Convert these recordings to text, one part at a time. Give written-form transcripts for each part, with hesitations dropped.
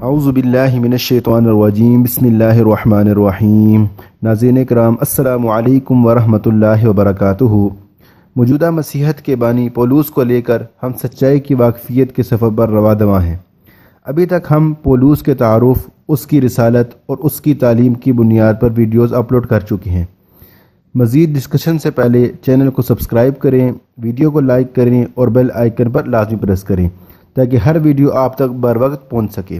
اعوذ باللہ من الشیطان الرجیم بسم اللہ الرحمن الرحیم۔ ناظرین کرام السلام علیکم ورحمۃ اللہ وبرکاتہ۔ موجودہ مسیحت کے بانی پولوس کو لے کر ہم سچائی کی واقفیت کے سفر پر رواں دواں ہیں۔ ابھی تک ہم پولوس کے تعارف، اس کی رسالت اور اس کی تعلیم کی بنیاد پر ویڈیوز اپلوڈ کر چکے ہیں۔ مزید ڈسکشن سے پہلے چینل کو سبسکرائب کریں، ویڈیو کو لائک کریں اور بیل آئیکن پر لازمی پریس کریں تاکہ ہر ویڈیو آپ تک بر وقت پہنچ سکے۔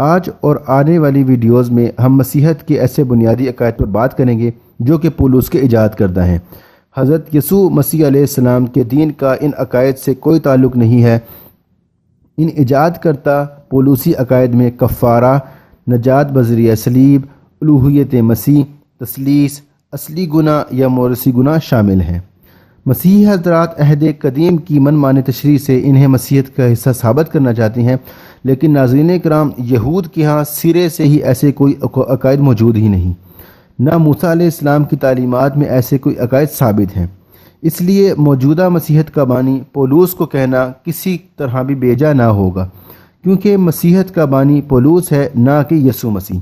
آج اور آنے والی ویڈیوز میں ہم مسیحت کے ایسے بنیادی عقائد پر بات کریں گے جو کہ پولوس کے ایجاد کردہ ہیں۔ حضرت یسوع مسیح علیہ السلام کے دین کا ان عقائد سے کوئی تعلق نہیں ہے۔ ان ایجاد کردہ پولوسی عقائد میں کفارہ، نجات بذریعہ صلیب، الوہیت مسیح، تثلیث، اصلی گناہ یا موروثی گناہ شامل ہیں۔ مسیحی حضرات عہد قدیم کی من مانی تشریح سے انہیں مسیحیت کا حصہ ثابت کرنا چاہتے ہیں، لیکن ناظرین کرام یہود کے ہاں سرے سے ہی ایسے کوئی عقائد موجود ہی نہیں، نہ موسیٰ علیہ السلام کی تعلیمات میں ایسے کوئی عقائد ثابت ہیں۔ اس لیے موجودہ مسیحیت کا بانی پولوس کو کہنا کسی طرح بھی بیجا نہ ہوگا، کیونکہ مسیحیت کا بانی پولوس ہے نہ کہ یسوع مسیح،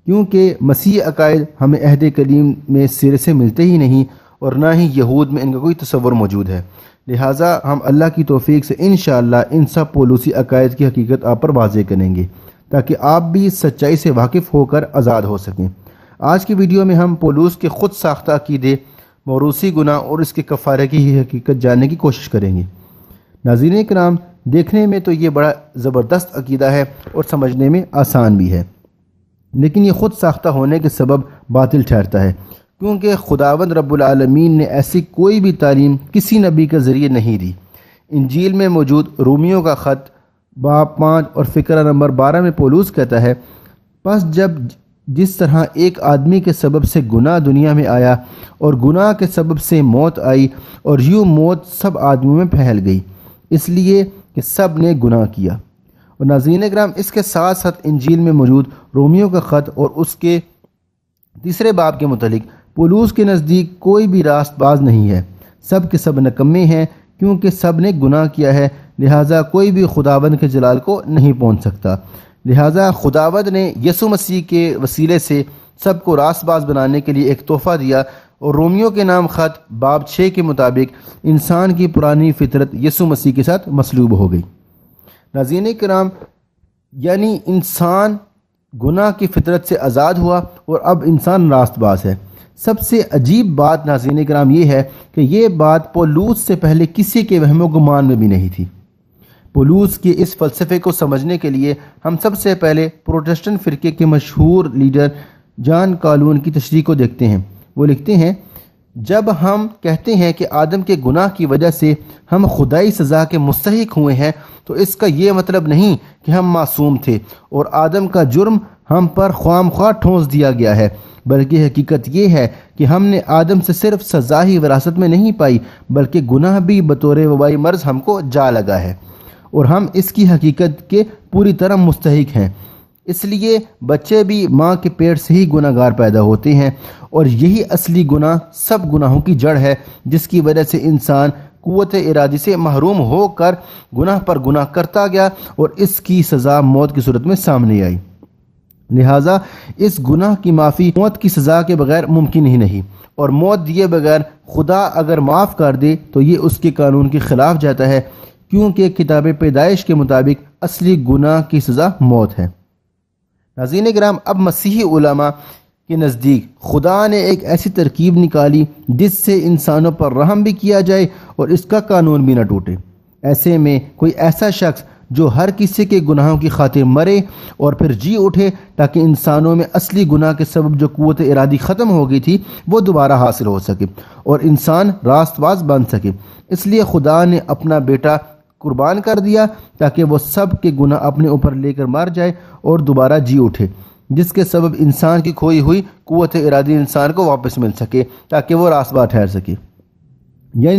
کیونکہ مسیح عقائد ہمیں عہد قدیم میں سرے سے ملتے ہی نہیں اور نہ ہی یہود میں ان کا کوئی تصور موجود ہے۔ لہٰذا ہم اللہ کی توفیق سے انشاءاللہ ان سب پولوسی عقائد کی حقیقت آپ پر واضح کریں گے تاکہ آپ بھی سچائی سے واقف ہو کر آزاد ہو سکیں۔ آج کی ویڈیو میں ہم پولوس کے خود ساختہ عقیدے، موروثی گناہ اور اس کے کفارے کی حقیقت جاننے کی کوشش کریں گے۔ ناظرین کرام، دیکھنے میں تو یہ بڑا زبردست عقیدہ ہے اور سمجھنے میں آسان بھی ہے، لیکن یہ خود ساختہ ہونے کے سبب باطل ٹھہرتا ہے، کیونکہ خداوند رب العالمین نے ایسی کوئی بھی تعلیم کسی نبی کے ذریعے نہیں دی۔ انجیل میں موجود رومیوں کا خط باب 5 اور فقرہ نمبر 12 میں پولوس کہتا ہے، پس جس طرح ایک آدمی کے سبب سے گناہ دنیا میں آیا اور گناہ کے سبب سے موت آئی اور یوں موت سب آدمیوں میں پھیل گئی، اس لیے کہ سب نے گناہ کیا۔ اور ناظرین کرام، اس کے ساتھ ساتھ انجیل میں موجود رومیوں کا خط اور اس کے 3 باب کے متعلق پولوس کے نزدیک کوئی بھی راست باز نہیں ہے، سب کے سب نکمے ہیں، کیونکہ سب نے گناہ کیا ہے، لہٰذا کوئی بھی خداوند کے جلال کو نہیں پہنچ سکتا۔ لہٰذا خداوند نے یسوع مسیح کے وسیلے سے سب کو راست باز بنانے کے لیے ایک تحفہ دیا، اور رومیوں کے نام خط باب 6 کے مطابق انسان کی پرانی فطرت یسوع مسیح کے ساتھ مصلوب ہو گئی۔ ناظرین کرام، یعنی انسان گناہ کی فطرت سے آزاد ہوا اور اب انسان راست باز ہے۔ سب سے عجیب بات ناظرین کرام یہ ہے کہ یہ بات پولوس سے پہلے کسی کے وہم و گمان میں بھی نہیں تھی۔ پولوس کے اس فلسفے کو سمجھنے کے لیے ہم سب سے پہلے پروٹسٹنٹ فرقے کے مشہور لیڈر جان کالون کی تشریح کو دیکھتے ہیں۔ وہ لکھتے ہیں، جب ہم کہتے ہیں کہ آدم کے گناہ کی وجہ سے ہم خدائی سزا کے مستحق ہوئے ہیں، تو اس کا یہ مطلب نہیں کہ ہم معصوم تھے اور آدم کا جرم ہم پر خواہ مخواہ ٹھونس دیا گیا ہے، بلکہ حقیقت یہ ہے کہ ہم نے آدم سے صرف سزا ہی وراثت میں نہیں پائی، بلکہ گناہ بھی بطور وبائی مرض ہم کو جا لگا ہے، اور ہم اس کی حقیقت کے پوری طرح مستحق ہیں۔ اس لیے بچے بھی ماں کے پیٹ سے ہی گناہ گار پیدا ہوتے ہیں، اور یہی اصلی گناہ سب گناہوں کی جڑ ہے، جس کی وجہ سے انسان قوت ارادی سے محروم ہو کر گناہ پر گناہ کرتا گیا اور اس کی سزا موت کی صورت میں سامنے آئی۔ لہٰذا اس گناہ کی معافی موت کی سزا کے بغیر ممکن ہی نہیں، اور موت دیے بغیر خدا اگر معاف کر دے تو یہ اس کے قانون کے خلاف جاتا ہے، کیونکہ کتاب پیدائش کے مطابق اصلی گناہ کی سزا موت ہے۔ ناظرین کرام، اب مسیحی علماء کے نزدیک خدا نے ایک ایسی ترکیب نکالی جس سے انسانوں پر رحم بھی کیا جائے اور اس کا قانون بھی نہ ٹوٹے۔ ایسے میں کوئی ایسا شخص جو ہر کسی کے گناہوں کی خاطر مرے اور پھر جی اٹھے تاکہ انسانوں میں اصلی گناہ کے سبب جو قوت ارادی ختم ہو گئی تھی وہ دوبارہ حاصل ہو سکے اور انسان راست باز بن سکے، اس لیے خدا نے اپنا بیٹا قربان کر دیا تاکہ وہ سب کے گناہ اپنے اوپر لے کر مر جائے اور دوبارہ جی اٹھے، جس کے سبب انسان کی کھوئی ہوئی قوت ارادی انسان کو واپس مل سکے تاکہ وہ راست باز ٹھہر سکے۔ یعنی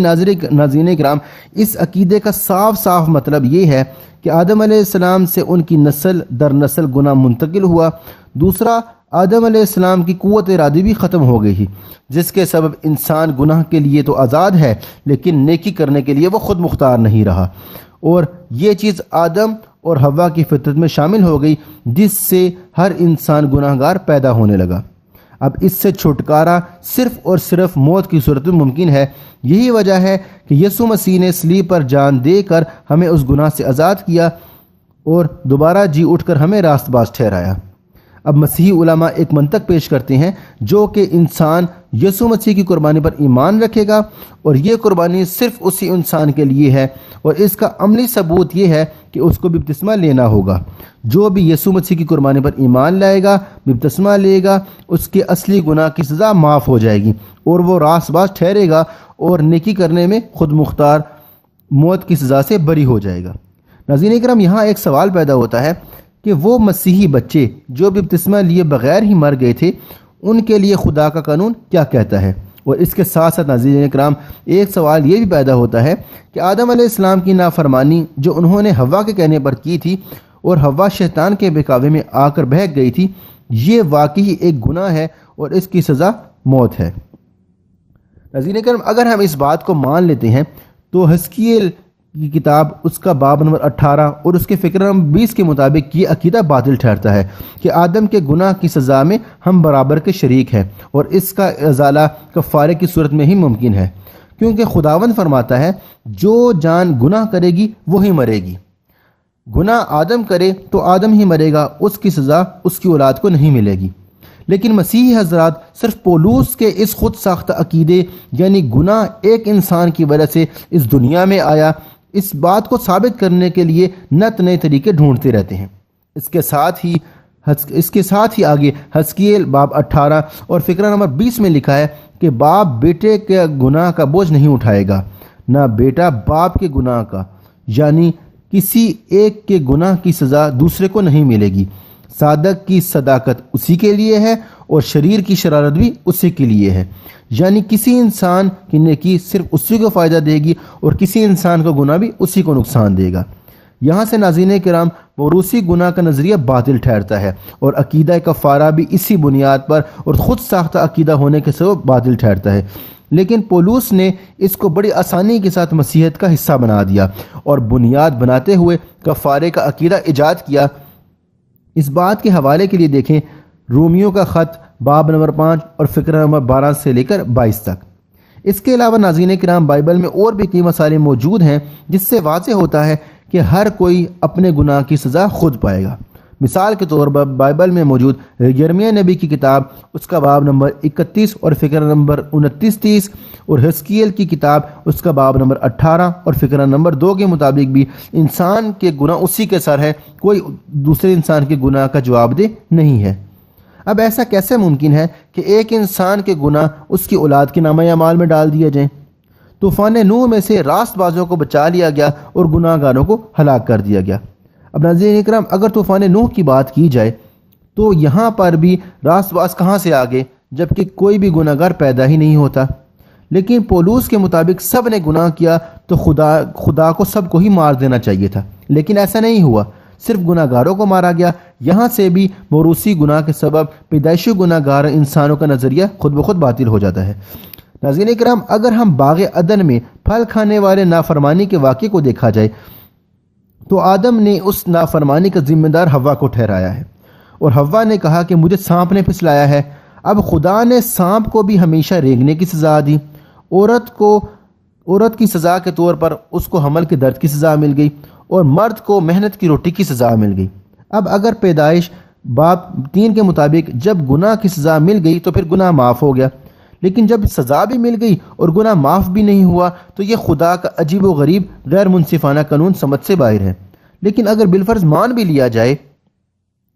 ناظرین کرام، اس عقیدے کا صاف صاف مطلب یہ ہے کہ آدم علیہ السلام سے ان کی نسل در نسل گناہ منتقل ہوا۔ دوسرا، آدم علیہ السلام کی قوت ارادی بھی ختم ہو گئی، جس کے سبب انسان گناہ کے لیے تو آزاد ہے لیکن نیکی کرنے کے لیے وہ خود مختار نہیں رہا، اور یہ چیز آدم اور حوا کی فطرت میں شامل ہو گئی، جس سے ہر انسان گناہ گار پیدا ہونے لگا۔ اب اس سے چھٹکارا صرف اور صرف موت کی صورت میں ممکن ہے۔ یہی وجہ ہے کہ یسوع مسیح نے صلیب پر جان دے کر ہمیں اس گناہ سے آزاد کیا اور دوبارہ جی اٹھ کر ہمیں راست باز ٹھہرایا۔ اب مسیحی علماء ایک منطق پیش کرتے ہیں جو کہ انسان یسوع مسیح کی قربانی پر ایمان رکھے گا اور یہ قربانی صرف اسی انسان کے لیے ہے، اور اس کا عملی ثبوت یہ ہے کہ اس کو بپتسمہ لینا ہوگا۔ جو بھی یسوع مسیح کی قربانی پر ایمان لائے گا، بپتسمہ لے گا، اس کے اصلی گناہ کی سزا معاف ہو جائے گی اور وہ راست باز ٹھہرے گا اور نیکی کرنے میں خود مختار موت کی سزا سے بری ہو جائے گا۔ ناظرین اکرام، یہاں ایک سوال پیدا ہوتا ہے کہ وہ مسیحی بچے جو بپتسمہ لیے بغیر ہی مر گئے تھے، ان کے لیے خدا کا قانون کیا کہتا ہے؟ اور اس کے ساتھ ساتھ ناظرین اکرام، ایک سوال یہ بھی پیدا ہوتا ہے کہ آدم علیہ السلام کی نافرمانی جو انہوں نے حوا کے کہنے پر کی تھی اور حوا شیطان کے بہکاوے میں آ کر بہک گئی تھی، یہ واقعی ایک گناہ ہے اور اس کی سزا موت ہے۔ ناظرین اکرام، اگر ہم اس بات کو مان لیتے ہیں تو حزقیل کی کتاب اس کا باب نمبر 18 اور اس کے فقرہ نمبر 20 کے مطابق یہ عقیدہ باطل ٹھہرتا ہے کہ آدم کے گناہ کی سزا میں ہم برابر کے شریک ہیں، اور اس کا ازالہ کفارے کی صورت میں ہی ممکن ہے، کیونکہ خداوند فرماتا ہے جو جان گناہ کرے گی وہی مرے گی۔ گناہ آدم کرے تو آدم ہی مرے گا، اس کی سزا اس کی اولاد کو نہیں ملے گی۔ لیکن مسیحی حضرات صرف پولوس کے اس خود ساختہ عقیدے یعنی گناہ ایک انسان کی وجہ سے اس دنیا میں آیا، اس بات کو ثابت کرنے کے لیے نت نئے طریقے ڈھونڈتے رہتے ہیں۔ اس کے ساتھ ہی آگے حزقیل باب 18 اور فقرہ نمبر 20 میں لکھا ہے کہ باپ بیٹے کے گناہ کا بوجھ نہیں اٹھائے گا، نہ بیٹا باپ کے گناہ کا، یعنی کسی ایک کے گناہ کی سزا دوسرے کو نہیں ملے گی۔ صادق کی صداقت اسی کے لیے ہے اور شریر کی شرارت بھی اسی کے لیے ہے، یعنی کسی انسان کی نیکی صرف اسی کو فائدہ دے گی اور کسی انسان کا گناہ بھی اسی کو نقصان دے گا۔ یہاں سے ناظرین کرام موروثی گناہ کا نظریہ باطل ٹھہرتا ہے اور عقیدہ کفارہ بھی اسی بنیاد پر اور خود ساختہ عقیدہ ہونے کے سبب باطل ٹھہرتا ہے۔ لیکن پولوس نے اس کو بڑی آسانی کے ساتھ مسیحیت کا حصہ بنا دیا اور بنیاد بناتے ہوئے کفارے کا عقیدہ ایجاد کیا۔ اس بات کے حوالے کے لیے دیکھیں رومیوں کا خط باب نمبر 5 اور فقرہ نمبر 12 سے لے کر 22 تک۔ اس کے علاوہ ناظرین کرام بائبل میں اور بھی کئی مسائل موجود ہیں جس سے واضح ہوتا ہے کہ ہر کوئی اپنے گناہ کی سزا خود پائے گا۔ مثال کے طور پر بائبل میں موجود یرمیہ نبی کی کتاب اس کا باب نمبر 31 اور فقرہ نمبر 29-30 اور حزقیل کی کتاب اس کا باب نمبر 18 اور فقرہ نمبر 2 کے مطابق بھی انسان کے گناہ اسی کے سر ہے، کوئی دوسرے انسان کے گناہ کا جواب دہ نہیں ہے۔ اب ایسا کیسے ممکن ہے کہ ایک انسان کے گناہ اس کی اولاد کے نامہ اعمال میں ڈال دیے جائیں؟ طوفان نوح میں سے راست بازوں کو بچا لیا گیا اور گناہ گاروں کو ہلاک کر دیا گیا۔ اب ناظرین اکرام، اگر طوفان نوح کی بات کی جائے تو یہاں پر بھی راست باز کہاں سے آگے، جبکہ کوئی بھی گناہ گار پیدا ہی نہیں ہوتا۔ لیکن پولوس کے مطابق سب نے گناہ کیا تو خدا کو سب کو ہی مار دینا چاہیے تھا، لیکن ایسا نہیں ہوا، صرف گناہ گاروں کو مارا گیا۔ یہاں سے بھی موروثی گناہ کے سبب پیدائشی گناہ گار انسانوں کا نظریہ خود بخود باطل ہو جاتا ہے۔ ناظرین اکرام، اگر ہم باغ عدن میں پھل کھانے والے نافرمانی کے واقعے کو دیکھا جائے تو آدم نے اس نافرمانی کا ذمہ دار حوا کو ٹھہرایا ہے، اور حوا نے کہا کہ مجھے سانپ نے پھسلایا ہے۔ اب خدا نے سانپ کو بھی ہمیشہ رینگنے کی سزا دی، عورت کی سزا کے طور پر اس کو حمل کے درد کی سزا مل گئی، اور مرد کو محنت کی روٹی کی سزا مل گئی۔ اب اگر پیدائش باب 3 کے مطابق جب گناہ کی سزا مل گئی تو پھر گناہ معاف ہو گیا، لیکن جب سزا بھی مل گئی اور گناہ معاف بھی نہیں ہوا تو یہ خدا کا عجیب و غریب غیر منصفانہ قانون سمجھ سے باہر ہے۔ لیکن اگر بالفرض مان بھی لیا جائے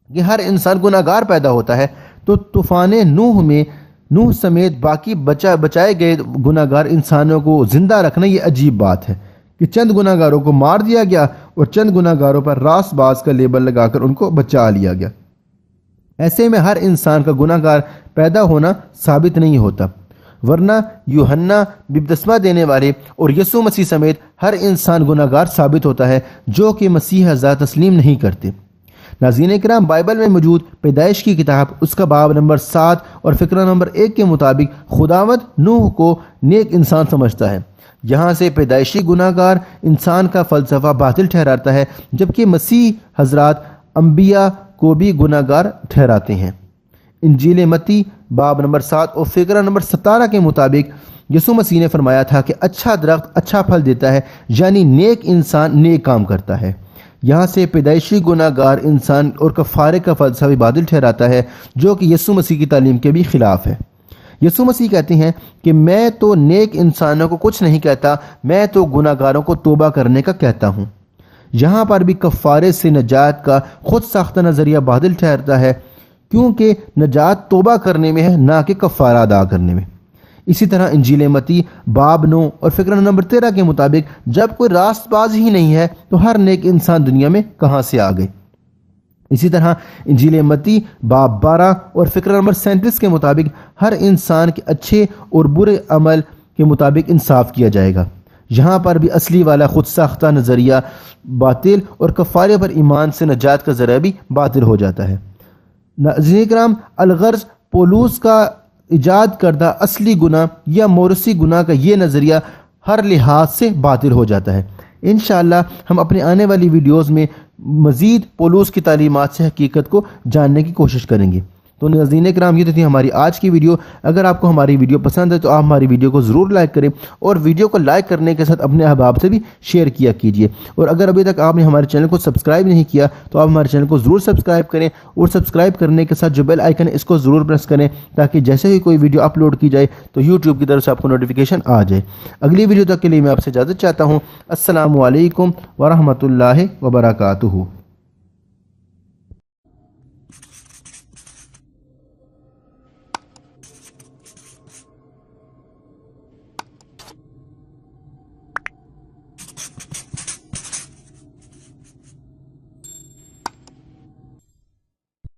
کہ ہر انسان گناہ گار پیدا ہوتا ہے تو طوفان نوح میں نوح سمیت باقی بچائے گئے گناہ گار انسانوں کو زندہ رکھنا یہ عجیب بات ہے کہ چند گناہ گاروں کو مار دیا گیا اور چند گناہ گاروں پر راست باز کا لیبل لگا کر ان کو بچا لیا گیا۔ ایسے میں ہر انسان کا گناہ گار پیدا ہونا ثابت نہیں ہوتا، ورنہ یوحنا بپتسمہ دینے والے اور یسوع مسیح سمیت ہر انسان گناہ گار ثابت ہوتا ہے، جو کہ مسیح ذات تسلیم نہیں کرتے۔ ناظرین کرام، بائبل میں موجود پیدائش کی کتاب اس کا باب نمبر 7 اور فقرہ نمبر 1 کے مطابق خداوند نوح کو نیک انسان سمجھتا ہے، یہاں سے پیدائشی گناہ گار انسان کا فلسفہ باطل ٹھہراتا ہے، جبکہ مسیح حضرات انبیاء کو بھی گناہ گار ٹھہراتے ہیں۔ انجیل متی باب نمبر 7 اور فقرہ نمبر 17 کے مطابق یسوع مسیح نے فرمایا تھا کہ اچھا درخت اچھا پھل دیتا ہے، یعنی نیک انسان نیک کام کرتا ہے۔ یہاں سے پیدائشی گناہ گار انسان اور کفارے کا فلسفہ بھی باطل ٹھہراتا ہے، جو کہ یسوع مسیح کی تعلیم کے بھی خلاف ہے۔ یسوع مسیح کہتے ہیں کہ میں تو نیک انسانوں کو کچھ نہیں کہتا، میں تو گناہ گاروں کو توبہ کرنے کا کہتا ہوں۔ یہاں پر بھی کفارے سے نجات کا خود ساختہ نظریہ باطل ٹھہرتا ہے، کیونکہ نجات توبہ کرنے میں ہے، نہ کہ کفارہ ادا کرنے میں۔ اسی طرح انجیل متی باب 9 اور فقرہ نمبر 13 کے مطابق جب کوئی راست باز ہی نہیں ہے تو ہر نیک انسان دنیا میں کہاں سے آ گئے۔ اسی طرح انجیل متی باب 12 اور فقرہ نمبر 37 کے مطابق ہر انسان کے اچھے اور برے عمل کے مطابق انصاف کیا جائے گا۔ یہاں پر بھی اصلی والا خود ساختہ نظریہ باطل اور کفارے پر ایمان سے نجات کا ذریعہ بھی باطل ہو جاتا ہے۔ ناظرین کرام، الغرض پولوس کا ایجاد کردہ اصلی گناہ یا موروثی گناہ کا یہ نظریہ ہر لحاظ سے باطل ہو جاتا ہے۔ انشاءاللہ ہم اپنے آنے والی ویڈیوز میں مزید پولوس کی تعلیمات سے حقیقت کو جاننے کی کوشش کریں گے۔ تو ناظرین کرام، یہ تھی ہماری آج کی ویڈیو۔ اگر آپ کو ہماری ویڈیو پسند ہے تو آپ ہماری ویڈیو کو ضرور لائک کریں، اور ویڈیو کو لائک کرنے کے ساتھ اپنے احباب سے بھی شیئر کیا کیجیے۔ اور اگر ابھی تک آپ نے ہمارے چینل کو سبسکرائب نہیں کیا تو آپ ہمارے چینل کو ضرور سبسکرائب کریں، اور سبسکرائب کرنے کے ساتھ جو بیل آئیکن ہے اس کو ضرور پریس کریں، تاکہ جیسے ہی کوئی ویڈیو اپلوڈ کی جائے تو یوٹیوب کی طرف سے آپ کو نوٹیفیکیشن آ جائے۔ اگلی ویڈیو تک کے لیے میں آپ سے اجازت چاہتا ہوں۔ السلام علیکم ورحمۃ اللہ وبرکاتہ۔